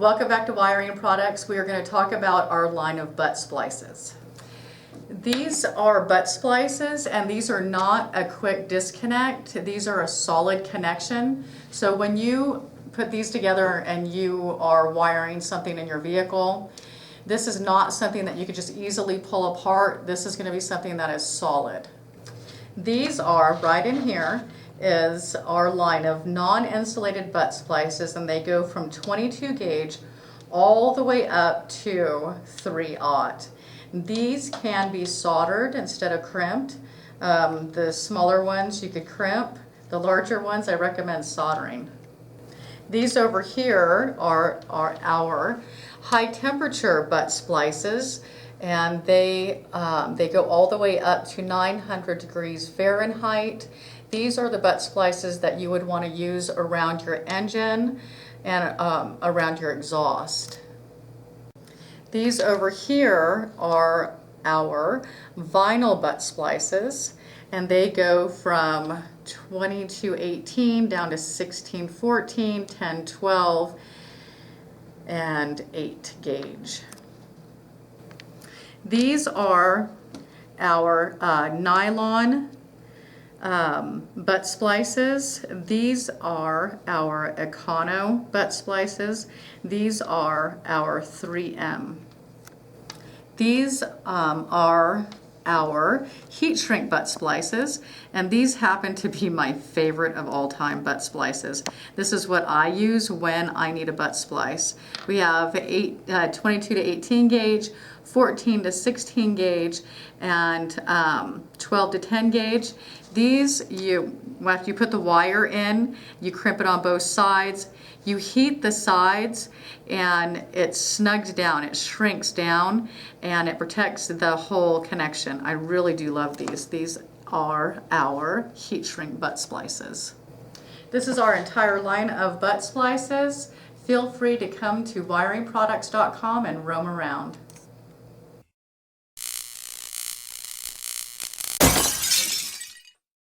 Welcome back to Wiring Products. We are going to talk about our line of butt splices. These are butt splices, and these are not a quick disconnect. These are a solid connection. So when you put these together and you are wiring something in your vehicle, this is not something that you could just easily pull apart. This is going to be something that is solid. These are, right in here, is our line of non-insulated butt splices, and they go from 22 gauge all the way up to 3/0. These can be soldered instead of crimped. The smaller ones you could crimp. The larger ones I recommend soldering. These over here are our high temperature butt splices, and they go all the way up to 900 degrees Fahrenheit. These are the butt splices that you would want to use around your engine and around your exhaust. These over here are our vinyl butt splices, and they go from 2218 down to 1614, 1012, and 8 gauge. These are our nylon butt splices. These are our Econo butt splices. These are our 3M. These are our heat shrink butt splices, and these happen to be my favorite of all time butt splices. This is what I use when I need a butt splice. We have 22 to 18 gauge, 14 to 16 gauge, and 12 to 10 gauge. These, after you put the wire in, you crimp it on both sides. You heat the sides and it's snugged down, it shrinks down, and it protects the whole connection. I really do love these. These are our heat shrink butt splices. This is our entire line of butt splices. Feel free to come to wiringproducts.com and roam around.